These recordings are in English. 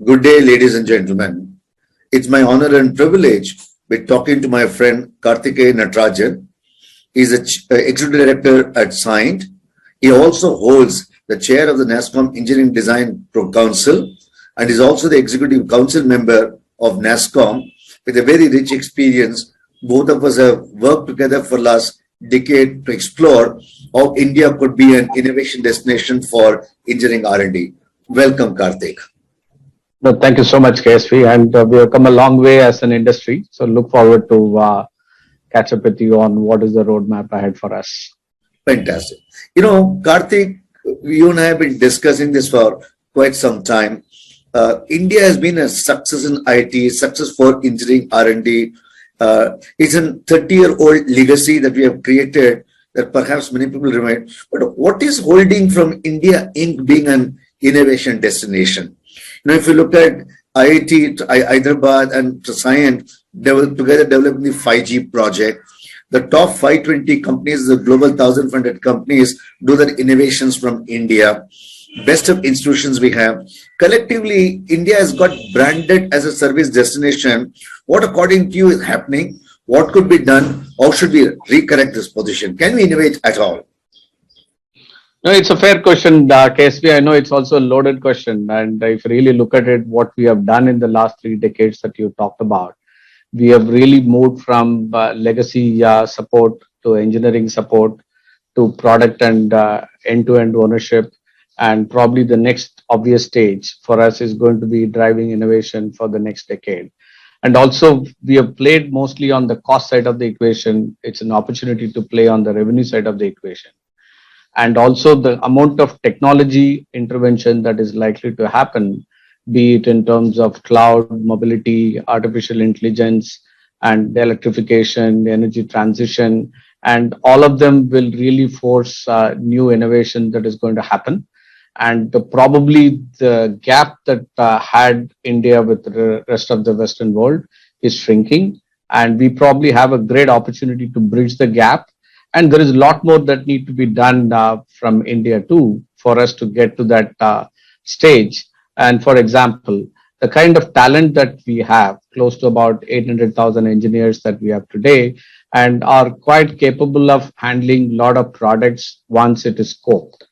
Good day, ladies and gentlemen. It's my honor and privilege with talking to my friend Karthikeyan Natarajan. He's a executive director at Cyient. He also holds the chair of the NASSCOM Engineering Design Council and is also the executive council member of NASSCOM with a very rich experience. Both of us have worked together for the last decade to explore how India could be an innovation destination for engineering R&D. Welcome, Karthik. No, thank you so much, KSV. And we have come a long way as an industry. So look forward to catch up with you on what is the roadmap ahead for us. Fantastic. Karthik, you and I have been discussing this for quite some time. India has been a success in IT, success for engineering R&D. It's a 30-year-old legacy that we have created that perhaps many people remember. But what is holding from India Inc. being an innovation destination? If you look at IIT, Hyderabad and Cyient together developing the 5G project, the top 520 companies, the global 1,500 companies do their innovations from India. Best of institutions we have. Collectively, India has got branded as a service destination. What according to you is happening? What could be done? How should we recorrect this position? Can we innovate at all? No, it's a fair question, KSV. I know it's also a loaded question. And if you really look at it, what we have done in the last 3 decades that you talked about, we have really moved from legacy support to engineering support to product and end-to-end ownership. And probably the next obvious stage for us is going to be driving innovation for the next decade. And also, we have played mostly on the cost side of the equation. It's an opportunity to play on the revenue side of the equation. And also the amount of technology intervention that is likely to happen, be it in terms of cloud, mobility, artificial intelligence, and the electrification, the energy transition, and all of them will really force new innovation that is going to happen. And probably the gap that had India with the rest of the Western world is shrinking. And we probably have a great opportunity to bridge the gap. And there is a lot more that need to be done from India too for us to get to that stage. And for example, the kind of talent that we have, close to about 800,000 engineers that we have today, and are quite capable of handling a lot of products once it is scoped.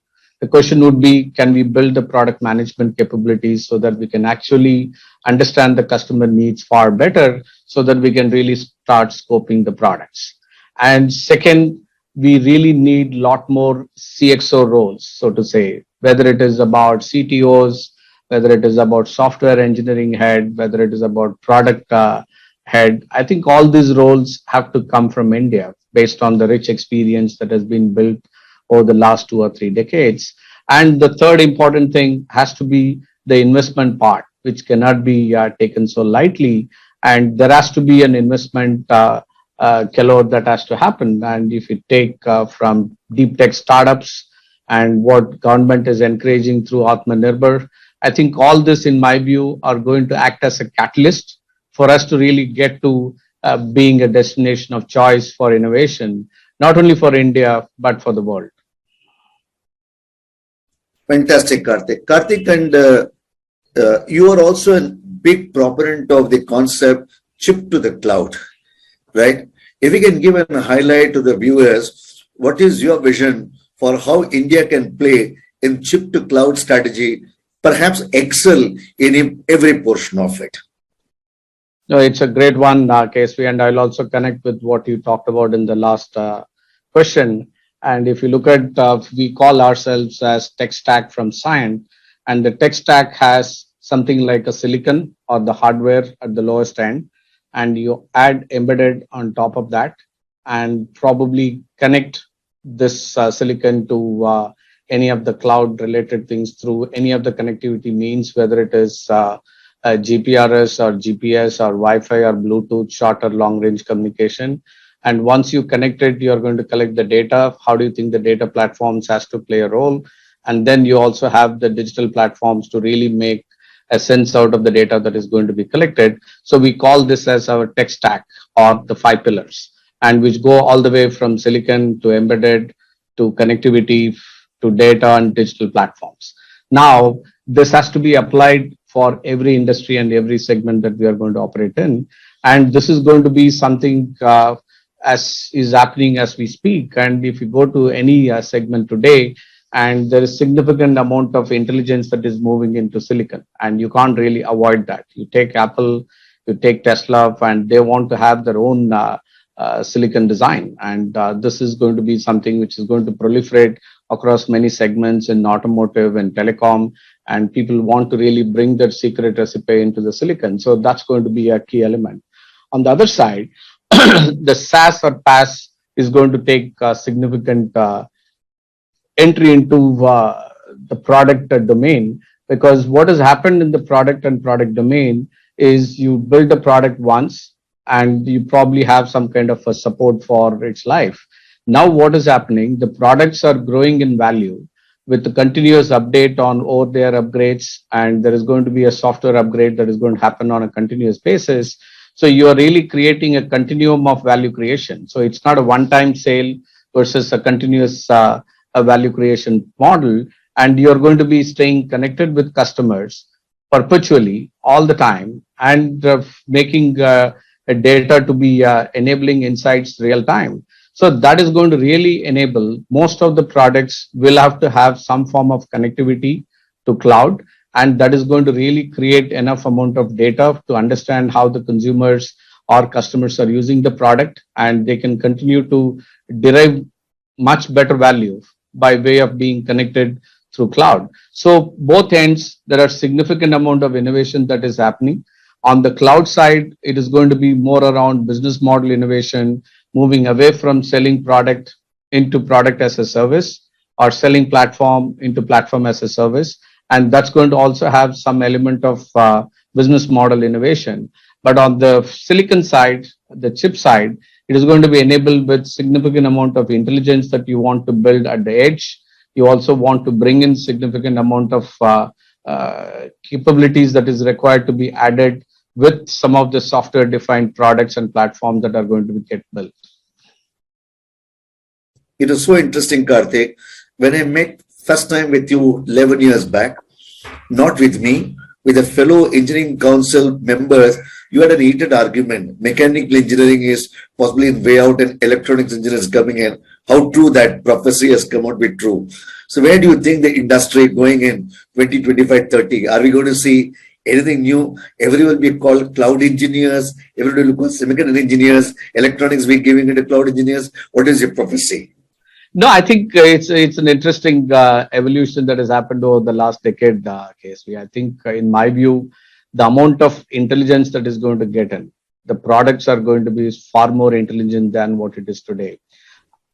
The question would be, can we build the product management capabilities so that we can actually understand the customer needs far better so that we can really start scoping the products? And second, we really need a lot more CXO roles, so to say, whether it is about CTOs, whether it is about software engineering head, whether it is about product head. I think all these roles have to come from India based on the rich experience that has been built over the last 2 or 3 decades. And the third important thing has to be the investment part, which cannot be taken so lightly. And there has to be an investment calorie that has to happen. And if you take from deep tech startups and what government is encouraging through Atmanirbhar, I think all this, in my view, are going to act as a catalyst for us to really get to being a destination of choice for innovation, not only for India, but for the world. Fantastic, Karthik. Karthik, and you are also a big proponent of the concept chip to the cloud, right? If you can give a highlight to the viewers, what is your vision for how India can play in chip to cloud strategy, perhaps excel in every portion of it? No, it's a great one, KSV, and I'll also connect with what you talked about in the last question. And if you look at, we call ourselves as tech stack from Cyient, and the tech stack has something like a silicon or the hardware at the lowest end, and you add embedded on top of that, and probably connect this silicon to any of the cloud related things through any of the connectivity means, whether it is GPRS or GPS or Wi-Fi or Bluetooth, short or long range communication. And once you connect it, you're going to collect the data. How do you think the data platforms has to play a role? And then you also have the digital platforms to really make a sense out of the data that is going to be collected. So we call this as our tech stack, or the 5 pillars, and which go all the way from silicon to embedded to connectivity to data and digital platforms. Now, this has to be applied for every industry and every segment that we are going to operate in. And this is going to be something as is happening as we speak. And if you go to any segment today, and there is significant amount of intelligence that is moving into silicon, and you can't really avoid that. You take Apple, you take Tesla, and they want to have their own silicon design, and this is going to be something which is going to proliferate across many segments in automotive and telecom, and people want to really bring their secret recipe into the silicon. So that's going to be a key element. On the other side, the SaaS or PaaS is going to take a significant entry into the product domain, because what has happened in the product and product domain is you build a product once and you probably have some kind of a support for its life. Now what is happening, the products are growing in value with the continuous update on over their upgrades, and there is going to be a software upgrade that is going to happen on a continuous basis. So you are really creating a continuum of value creation. So it's not a one-time sale versus a continuous value creation model, and you're going to be staying connected with customers perpetually all the time, and making data to be enabling insights real time. So that is going to really enable most of the products will have to have some form of connectivity to cloud, and that is going to really create enough amount of data to understand how the consumers or customers are using the product, and they can continue to derive much better value by way of being connected through cloud. So both ends, there are significant amount of innovation that is happening. On the cloud side, it is going to be more around business model innovation, moving away from selling product into product as a service, or selling platform into platform as a service. And that's going to also have some element of business model innovation. But on the silicon side, the chip side, it is going to be enabled with significant amount of intelligence that you want to build at the edge. You also want to bring in significant amount of capabilities that is required to be added with some of the software defined products and platforms that are going to be get built. It was so interesting, Karthik. When I met first time with you 11 years back, not with me, with a fellow engineering council members, you had a heated argument. Mechanical engineering is possibly in way out and electronics engineers coming in. How true that prophecy has come out to be true. So where do you think the industry going in 2025, 30? Are we going to see anything new? Everyone will be called cloud engineers. Everybody will be called semiconductor engineers. Electronics will be giving it a cloud engineers. What is your prophecy? No, I think it's an interesting evolution that has happened over the last decade, KSV. I think, in my view, the amount of intelligence that is going to get in, the products are going to be far more intelligent than what it is today.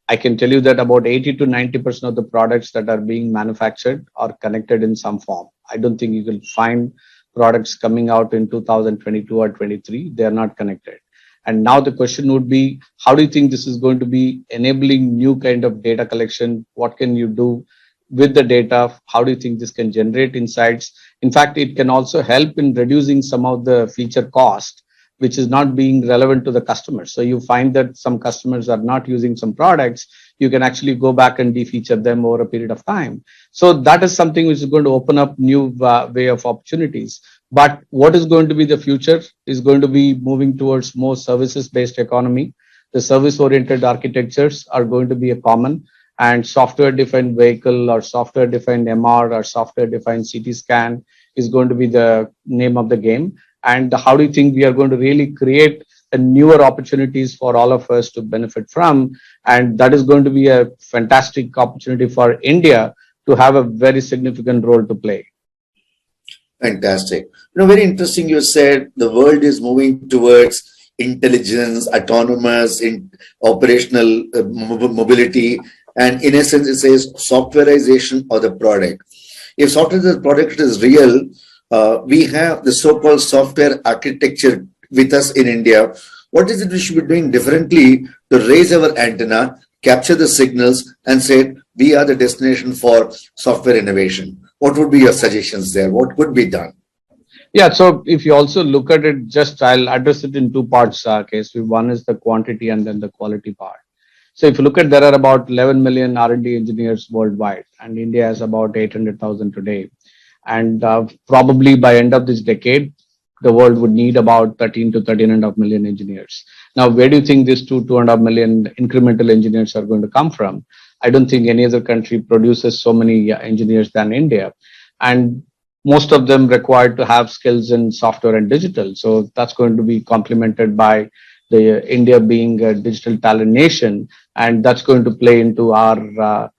I can tell you that about 80 to 90% of the products that are being manufactured are connected in some form. I don't think you will find products coming out in 2022 or 23. They are not connected. And now the question would be, how do you think this is going to be enabling new kind of data collection? What can you do with the data? How do you think this can generate insights? In fact, it can also help in reducing some of the feature cost, which is not being relevant to the customers. So you find that some customers are not using some products, you can actually go back and defeature them over a period of time. So that is something which is going to open up new way of opportunities. But what is going to be the future is going to be moving towards more services-based economy. The service-oriented architectures are going to be a common, and software-defined vehicle or software-defined MR or software-defined CT scan is going to be the name of the game. And how do you think we are going to really create a newer opportunities for all of us to benefit from? And that is going to be a fantastic opportunity for India to have a very significant role to play. Fantastic. Very interesting. You said the world is moving towards intelligence, autonomous, operational mobility, and in essence, it says softwareization of the product. If software the product is real, we have the so-called software architecture with us in India. What is it we should be doing differently to raise our antenna, capture the signals, and say we are the destination for software innovation? What would be your suggestions there? What could be done? Yeah, so if you also look at it, just I'll address it in two parts, KSV. One is the quantity and then the quality part. So if you look at, there are about 11 million R&D engineers worldwide, and India has about 800,000 today. And probably by end of this decade, the world would need about 13 to 13.5 million engineers. Now, where do you think these 2.5 million incremental engineers are going to come from? I don't think any other country produces so many engineers than India. And most of them required to have skills in software and digital. So that's going to be complemented by the India being a digital talent nation, and that's going to play into our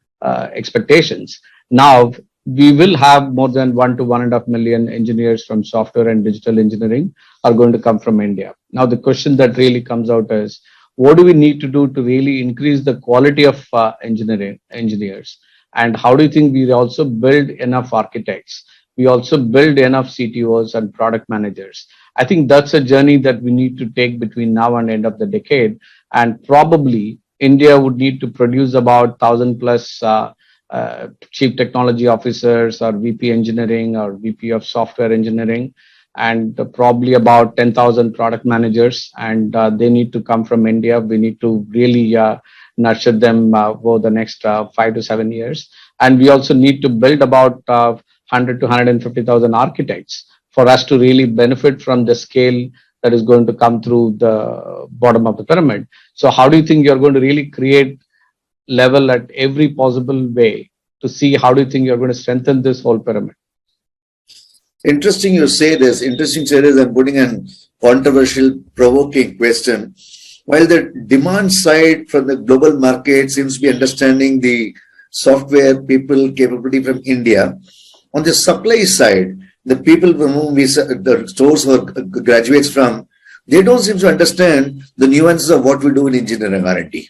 expectations. Now, we will have more than 1 to 1.5 million engineers from software and digital engineering are going to come from India. Now, the question that really comes out is, what do we need to do to really increase the quality of engineers? And how do you think we also build enough architects? We also build enough CTOs and product managers. I think that's a journey that we need to take between now and end of the decade. And probably India would need to produce about 1,000 plus chief technology officers or VP engineering or VP of software engineering, and probably about 10,000 product managers. And they need to come from India. We need to really nurture them over the next 5 to 7 years. And we also need to build about 100 to 150,000 architects for us to really benefit from the scale that is going to come through the bottom of the pyramid. So how do you think you're going to really create level at every possible way to see how do you think you're going to strengthen this whole pyramid? Interesting you say this. Interesting you say this. I'm putting an controversial, provoking question. While the demand side from the global market seems to be understanding the software people capability from India, on the supply side, the people from whom the stores who graduates from, they don't seem to understand the nuances of what we do in engineering R&D.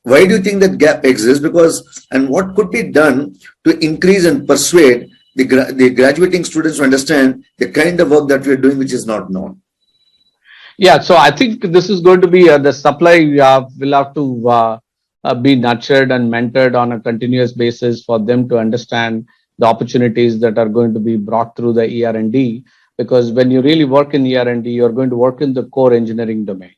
Why do you think that gap exists? Because, and what could be done to increase and persuade the graduating students to understand the kind of work that we're doing, which is not known? Yeah, so I think this is going to be the supply will have to be nurtured and mentored on a continuous basis for them to understand the opportunities that are going to be brought through the ER&D. Because when you really work in ER&D, you're going to work in the core engineering domain.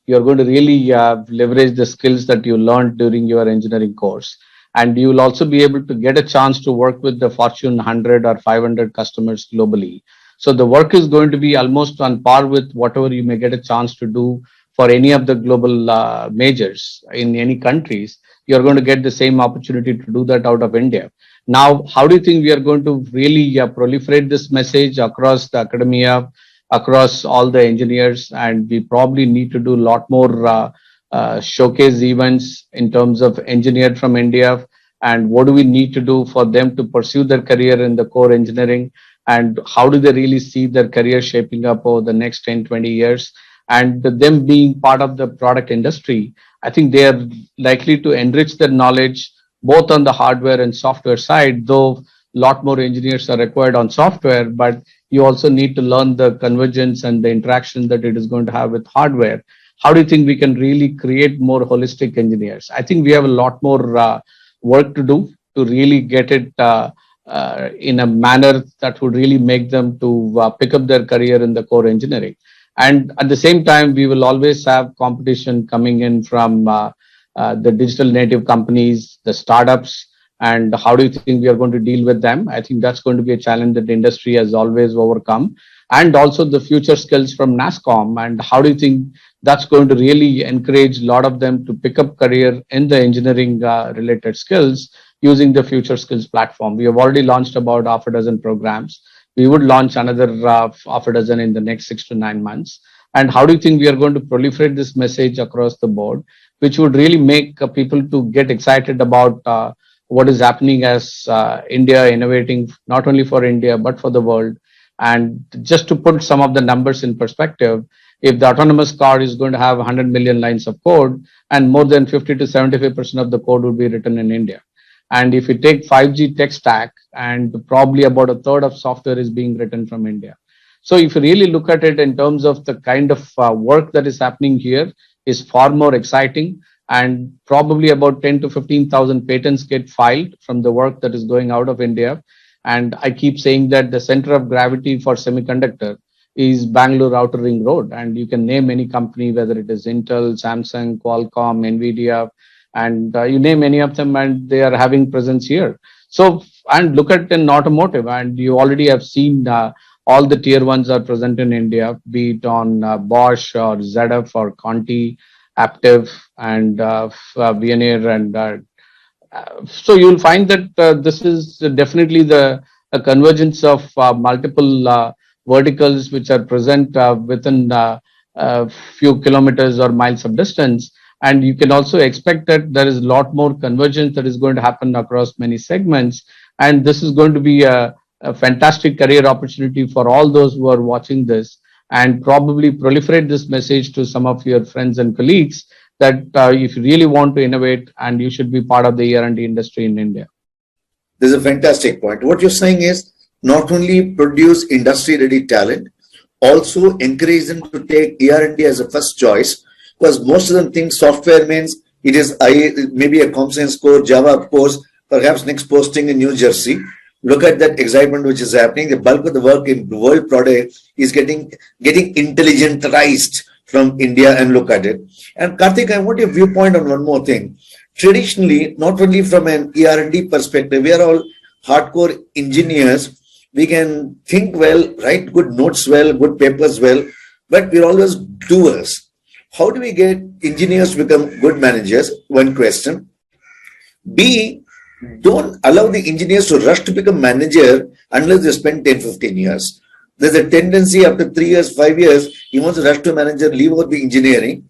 You're going to really leverage the skills that you learned during your engineering course. And you will also be able to get a chance to work with the Fortune 100 or 500 customers globally. So the work is going to be almost on par with whatever you may get a chance to do for any of the global majors in any countries. You're going to get the same opportunity to do that out of India. Now, how do you think we are going to really proliferate this message across the academia, across all the engineers? And we probably need to do a lot more showcase events in terms of engineered from India, and what do we need to do for them to pursue their career in the core engineering, and how do they really see their career shaping up over the next 10, 20 years, and them being part of the product industry. I think they are likely to enrich their knowledge both on the hardware and software side, though a lot more engineers are required on software, but you also need to learn the convergence and the interaction that it is going to have with hardware. How do you think we can really create more holistic engineers? I think we have a lot more work to do to really get it in a manner that would really make them to pick up their career in the core engineering. And at the same time, we will always have competition coming in from the digital native companies, the startups, and how do you think we are going to deal with them? I think that's going to be a challenge that the industry has always overcome. And also the future skills from NASSCOM, and how do you think that's going to really encourage a lot of them to pick up career in the engineering related skills using the future skills platform? We have already launched about half a dozen programs. We would launch another half a dozen in the next 6 to 9 months. And how do you think we are going to proliferate this message across the board, which would really make people to get excited about what is happening as India innovating not only for India, but for the world. And just to put some of the numbers in perspective, if the autonomous car is going to have 100 million lines of code, and more than 50 to 75% of the code would be written in India. And if you take 5G tech stack, and probably about a third of software is being written from India. So if you really look at it in terms of the kind of work that is happening here is far more exciting, and probably about 10 to 15,000 patents get filed from the work that is going out of India. And I keep saying that the center of gravity for semiconductor is Bangalore Outer Ring Road. And you can name any company, whether it is Intel, Samsung, Qualcomm, Nvidia, and you name any of them, and they are having presence here. So and look at in automotive, and you already have seen all the tier ones are present in India, be it on Bosch or ZF or Conti, Aptiv, and Veoneer, and so you'll find that this is definitely the a convergence of multiple verticals which are present within a few kilometers or miles of distance. And you can also expect that there is a lot more convergence that is going to happen across many segments. And this is going to be a fantastic career opportunity for all those who are watching this, and probably proliferate this message to some of your friends and colleagues that if you really want to innovate, and you should be part of the ER&D industry in India. This is a fantastic point. What you're saying is not only produce industry-ready talent, also encourage them to take ER&D as a first choice, because most of them think software means it is maybe a compliance course, Java course, perhaps next posting in New Jersey. Look at that excitement which is happening. The bulk of the work in the world product is getting intelligentized from India, and look at it. And Karthik, I want your viewpoint on one more thing. Traditionally, not only from an ER&D perspective, we are all hardcore engineers. We can think well, write good notes well, good papers well, but we're always doers. How do we get engineers to become good managers? One question. B, don't allow the engineers to rush to become manager unless they spend 10, 15 years. There's a tendency after 3 years, 5 years, he wants to rush to a manager, leave out the engineering,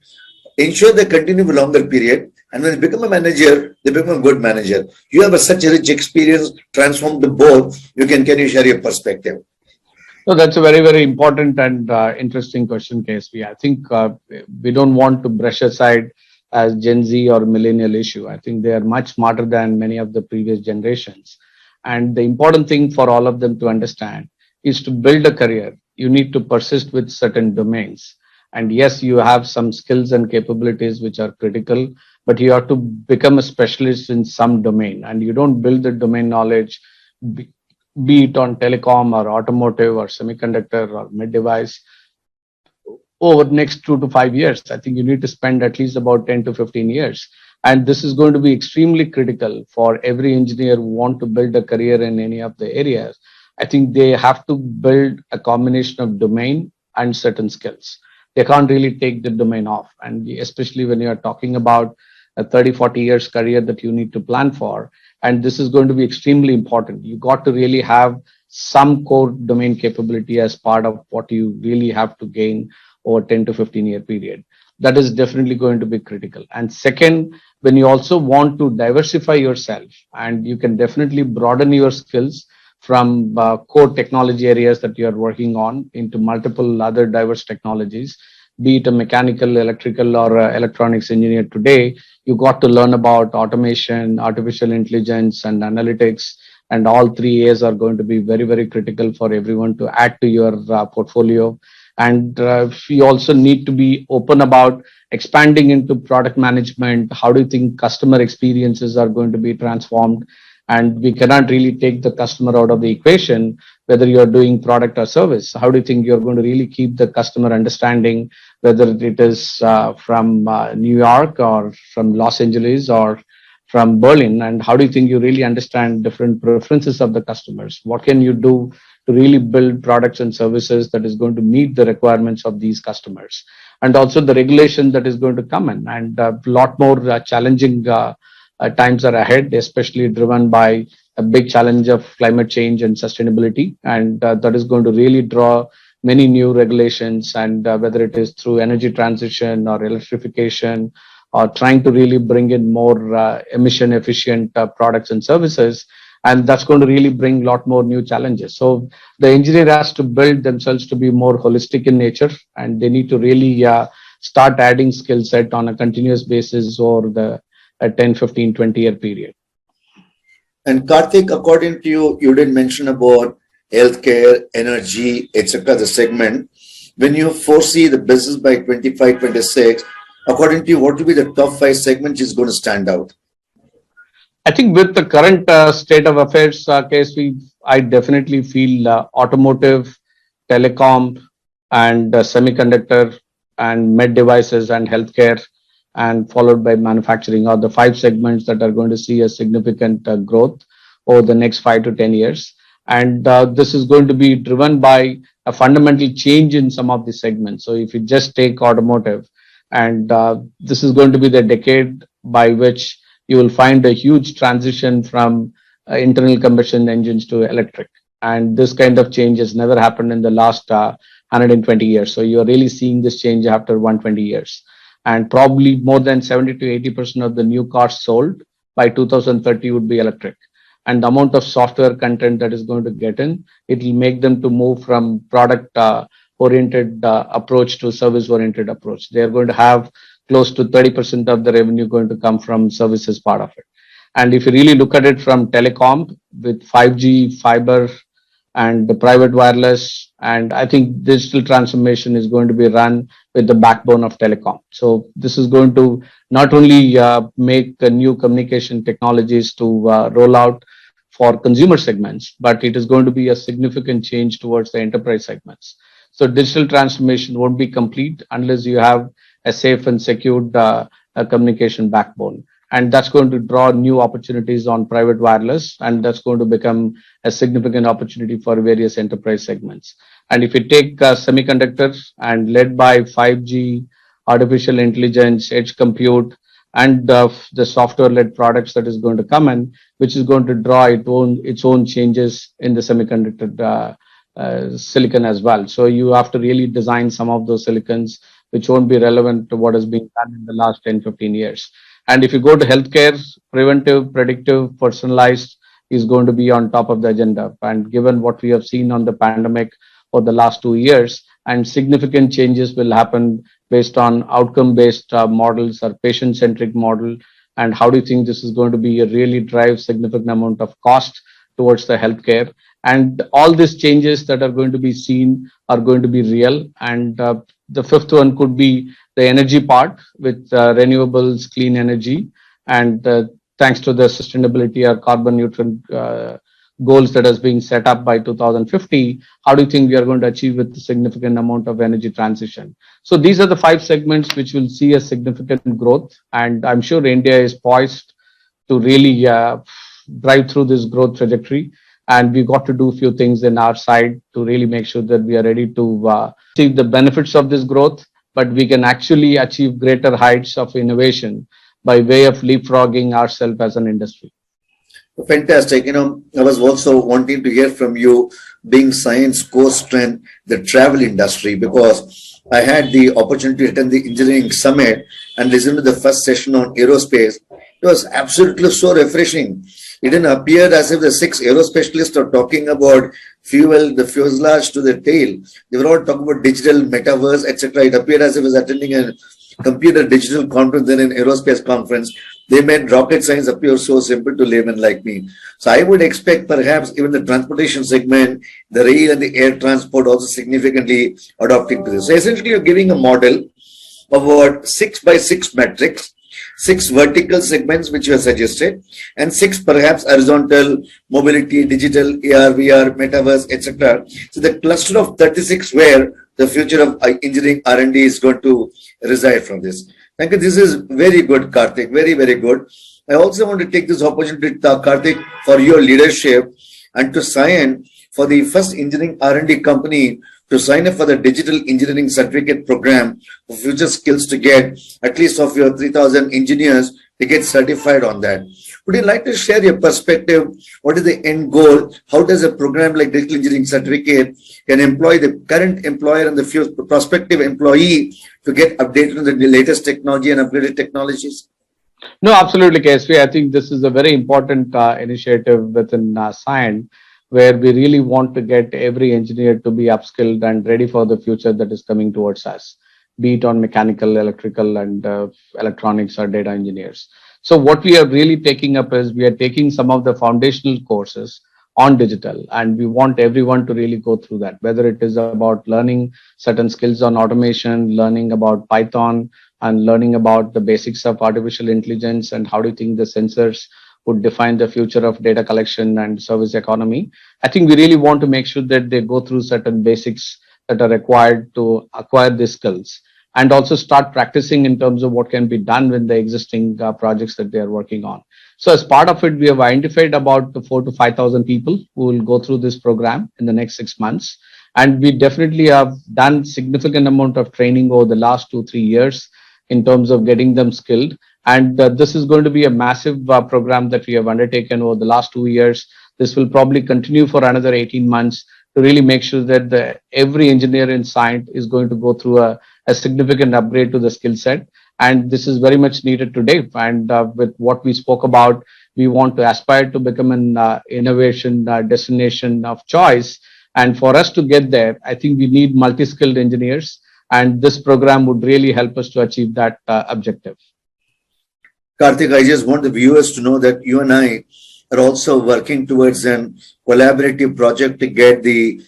ensure they continue for a longer period, and when they become a manager, they become a good manager. You have such a rich experience, transformed the board. Can you share your perspective? So that's a very, very important and interesting question, KSV. I think we don't want to brush aside as Gen Z or millennial issue. I think they are much smarter than many of the previous generations. And the important thing for all of them to understand is to build a career. You need to persist with certain domains. And yes, you have some skills and capabilities which are critical, but you have to become a specialist in some domain. And you don't build the domain knowledge, be it on telecom or automotive or semiconductor or med device, over the next 2 to 5 years. I think you need to spend at least about 10 to 15 years. And this is going to be extremely critical for every engineer who want to build a career in any of the areas. I think they have to build a combination of domain and certain skills. They can't really take the domain off. And especially when you're talking about a 30, 40 years career that you need to plan for. And this is going to be extremely important. You got to really have some core domain capability as part of what you really have to gain over 10 to 15 year period. That is definitely going to be critical. And second, when you also want to diversify yourself, and you can definitely broaden your skills from core technology areas that you are working on into multiple other diverse technologies, be it a mechanical, electrical, or electronics engineer today, you got to learn about automation, artificial intelligence, and analytics. And all 3 A's are going to be very, very critical for everyone to add to your portfolio. And you also need to be open about expanding into product management. How do you think customer experiences are going to be transformed? And we cannot really take the customer out of the equation, whether you're doing product or service. How do you think you're going to really keep the customer understanding, whether it is from New York or from Los Angeles or from Berlin? And how do you think you really understand different preferences of the customers? What can you do to really build products and services that is going to meet the requirements of these customers? And also the regulation that is going to come in, and a lot more challenging times are ahead, especially driven by a big challenge of climate change and sustainability. And that is going to really draw many new regulations, and whether it is through energy transition or electrification or trying to really bring in more emission efficient products and services. And that's going to really bring a lot more new challenges. So the engineer has to build themselves to be more holistic in nature, and they need to really start adding skill set on a continuous basis over the 10, 15, 20 year period. And Karthik, according to you, you did mention about healthcare, energy, etc., the segment. When you foresee the business by 25, 26, according to you, what will be the top 5 segments is going to stand out? I think with the current state of affairs, KSV, I definitely feel automotive, telecom, and semiconductor, and med devices and healthcare, and followed by manufacturing are the 5 segments that are going to see a significant growth over the next 5 to 10 years. And this is going to be driven by a fundamental change in some of the segments. So if you just take automotive, and this is going to be the decade by which you will find a huge transition from internal combustion engines to electric. And this kind of change has never happened in the last 120 years. So you're really seeing this change after 120 years. And probably more than 70 to 80% of the new cars sold by 2030 would be electric. And the amount of software content that is going to get in, it will make them to move from product oriented approach to service oriented approach. They are going to have close to 30% of the revenue going to come from services part of it. And if you really look at it from telecom with 5G, fiber, and the private wireless, and I think digital transformation is going to be run with the backbone of telecom. So this is going to not only make new communication technologies to roll out for consumer segments, but it is going to be a significant change towards the enterprise segments. So digital transformation won't be complete unless you have a safe and secured communication backbone. And that's going to draw new opportunities on private wireless, and that's going to become a significant opportunity for various enterprise segments. And if you take semiconductors and led by 5G, artificial intelligence, edge compute, and the software-led products that is going to come in, which is going to draw its own changes in the semiconductor silicon as well. So you have to really design some of those silicons which won't be relevant to what has been done in the last 10, 15 years. And if you go to healthcare, preventive, predictive, personalized is going to be on top of the agenda. And given what we have seen on the pandemic for the last 2 years, and significant changes will happen based on outcome-based models or patient-centric model. And how do you think this is going to be really drive significant amount of cost towards the healthcare? And all these changes that are going to be seen are going to be real. And the fifth one could be the energy part with renewables, clean energy, and thanks to the sustainability or carbon neutral goals that has been set up by 2050, how do you think we are going to achieve with a significant amount of energy transition? So these are the 5 segments which will see a significant growth, and I'm sure India is poised to really drive through this growth trajectory. And we got to do a few things in our side to really make sure that we are ready to see the benefits of this growth, but we can actually achieve greater heights of innovation by way of leapfrogging ourselves as an industry. Fantastic. I was also wanting to hear from you, being Cyient's core strength, the travel industry, because I had the opportunity to attend the engineering summit and listen to the first session on aerospace. It was absolutely so refreshing. It didn't appear as if the 6 aerospecialists are talking about fuel, the fuselage to the tail. They were all talking about digital, metaverse, etc. It appeared as if I was attending a computer digital conference than an aerospace conference. They made rocket science appear so simple to laymen like me. So I would expect perhaps even the transportation segment, the rail and the air transport also significantly adopting to this. So essentially you're giving a model of about 6 by 6 metrics, 6 vertical segments which you have suggested, and 6 perhaps horizontal mobility, digital, AR, VR, metaverse, etc. So the cluster of 36 where the future of engineering R&D is going to reside from this. Thank you. This is very good, Karthik. Very, very good. I also want to take this opportunity, Karthik, for your leadership and to Cyient for the first engineering R&D company to sign up for the digital engineering certificate program for future skills to get at least of your 3,000 engineers to get certified on that. Would you like to share your perspective? What is the end goal? How does a program like digital engineering certificate can employ the current employer and the prospective employee to get updated on the latest technology and upgraded technologies? No, absolutely, KSV. I think this is a very important initiative within Cyient, where we really want to get every engineer to be upskilled and ready for the future that is coming towards us, be it on mechanical, electrical, and electronics or data engineers. So what we are really taking up is we are taking some of the foundational courses on digital, and we want everyone to really go through that, whether it is about learning certain skills on automation, learning about Python, and learning about the basics of artificial intelligence and how do you think the sensors would define the future of data collection and service economy. I think we really want to make sure that they go through certain basics that are required to acquire these skills and also start practicing in terms of what can be done with the existing projects that they are working on. So as part of it, we have identified about 4,000 to 5,000 people who will go through this program in the next 6 months. And we definitely have done significant amount of training over the last 2, 3 years in terms of getting them skilled. And this is going to be a massive program that we have undertaken over the last 2 years. This will probably continue for another 18 months to really make sure that every engineer in Cyient is going to go through a significant upgrade to the skill set. And this is very much needed today. And with what we spoke about, we want to aspire to become an innovation destination of choice. And for us to get there, I think we need multi-skilled engineers. And this program would really help us to achieve that objective. Karthik, I just want the viewers to know that you and I are also working towards an collaborative project to get the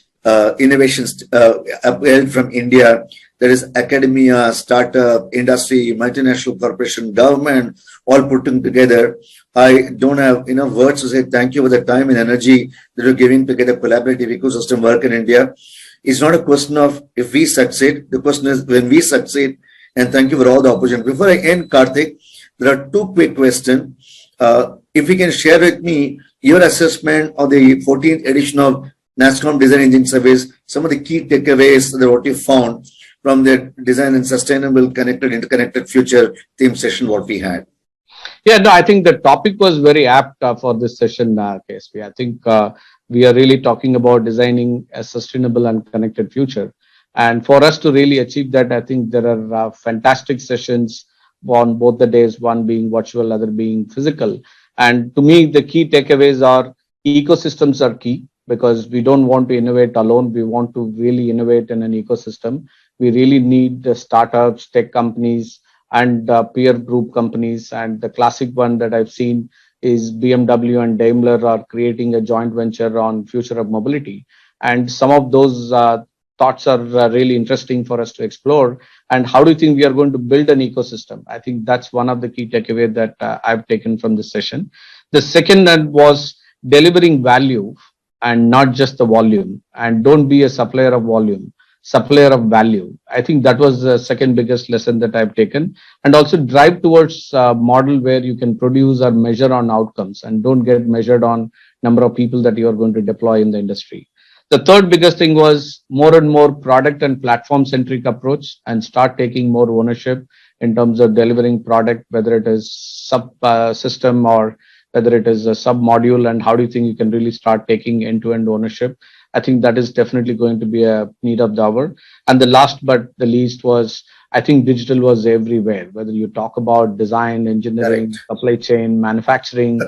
innovations upheld from India. There is academia, startup, industry, multinational corporation, government, all putting together. I don't have enough words to say thank you for the time and energy that you're giving to get a collaborative ecosystem work in India. It's not a question of if we succeed. The question is when we succeed. And thank you for all the opportunity. Before I end, Karthik, there are two quick questions. If you can share with me your assessment of the 14th edition of NASSCOM Design Engineering Service, some of the key takeaways that what you found from the design and sustainable, connected, interconnected future theme session what we had. Yeah, no, I think the topic was very apt for this session, KSP. I think we are really talking about designing a sustainable and connected future. And for us to really achieve that, I think there are fantastic sessions on both the days, one being virtual, other being physical. And to me, the key takeaways are ecosystems are key because we don't want to innovate alone. We want to really innovate in an ecosystem. We really need the startups, tech companies, and peer group companies. And the classic one that I've seen is BMW and Daimler are creating a joint venture on future of mobility. And some of those thoughts are really interesting for us to explore. And how do you think we are going to build an ecosystem? I think that's one of the key takeaways that I've taken from this session. The second was delivering value and not just the volume. And don't be a supplier of volume, supplier of value. I think that was the second biggest lesson that I've taken. And also drive towards a model where you can produce or measure on outcomes and don't get measured on number of people that you are going to deploy in the industry. The third biggest thing was more and more product and platform centric approach and start taking more ownership in terms of delivering product, whether it is sub system or whether it is a sub module, and how do you think you can really start taking end-to-end ownership? I think that is definitely going to be a need of the hour. And the last but the least was, I think digital was everywhere, whether you talk about design, engineering, supply chain, manufacturing,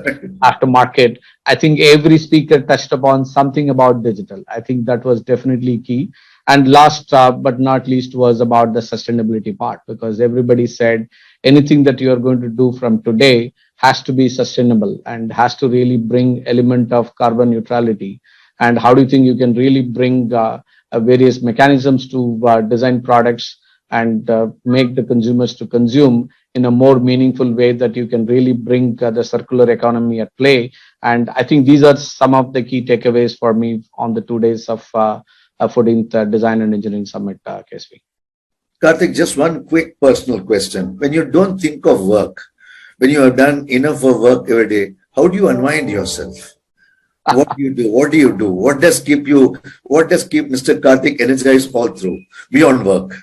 aftermarket. I think every speaker touched upon something about digital. I think that was definitely key. And last but not least was about the sustainability part, because everybody said anything that you are going to do from today has to be sustainable and has to really bring element of carbon neutrality. And how do you think you can really bring various mechanisms to design products and make the consumers to consume in a more meaningful way that you can really bring the circular economy at play? And I think these are some of the key takeaways for me on the 2 days of 14th Design and Engineering Summit, KSV. Karthik, just one quick personal question. When you don't think of work, when you have done enough of work every day, how do you unwind yourself? What do you do? What do you do? What does keep Mr. Karthik energized all through beyond work?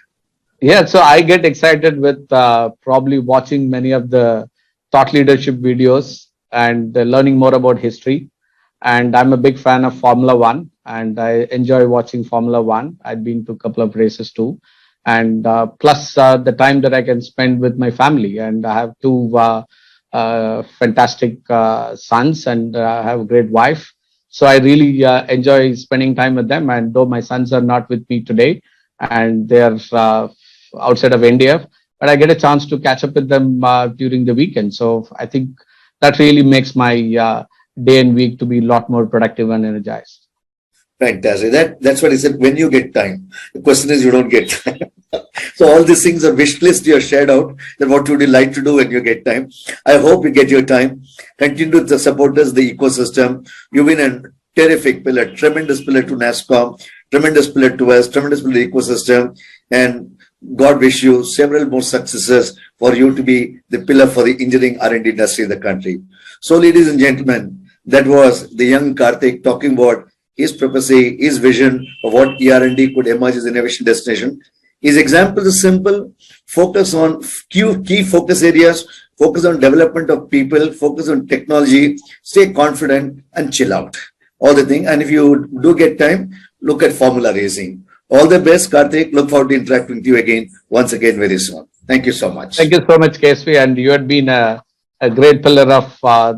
Yeah, so I get excited with probably watching many of the thought leadership videos and learning more about history. And I'm a big fan of Formula One, and I enjoy watching Formula One. I've been to a couple of races too. And plus the time that I can spend with my family. And I have two fantastic sons, and I have a great wife. So I really enjoy spending time with them. And though my sons are not with me today and they're outside of India, but I get a chance to catch up with them during the weekend. So I think that really makes my day and week to be a lot more productive and energized. Fantastic. That's what I said. When you get time, the question is you don't get time. So all these things are wish list you have shared out. That what would you like to do when you get time? I hope you get your time. Continue to support us, the ecosystem. You've been an terrific pillar, tremendous pillar to NASSCOM, tremendous pillar to us, tremendous pillar to the ecosystem. And God wish you several more successes for you to be the pillar for the engineering R&D industry in the country. So, ladies and gentlemen, that was the young Karthik talking about his prophecy, his vision of what ER&D could emerge as an innovation destination. His example is simple: focus on key focus areas, focus on development of people, focus on technology, stay confident and chill out. All the thing. And if you do get time, look at formula raising. All the best, Karthik. Look forward to interacting with you again, once again, very soon. Thank you so much. Thank you so much, KSV. And you had been a great pillar of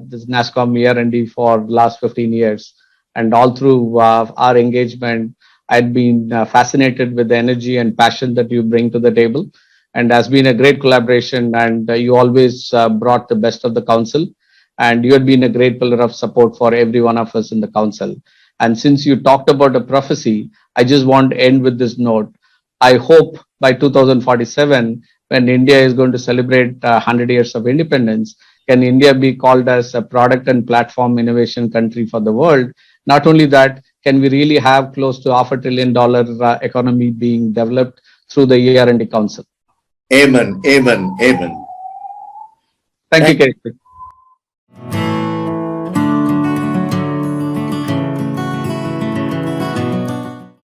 this NASSCOM ER&D for the last 15 years. And all through our engagement, I'd been fascinated with the energy and passion that you bring to the table. And has been a great collaboration. And you always brought the best of the council. And you had been a great pillar of support for every one of us in the council. And since you talked about a prophecy, I just want to end with this note. I hope by 2047, when India is going to celebrate 100 years of independence, can India be called as a product and platform innovation country for the world? Not only that, can we really have close to $500 billion economy being developed through the ER&D Council? Amen. Amen. Amen. Thank you, KSV.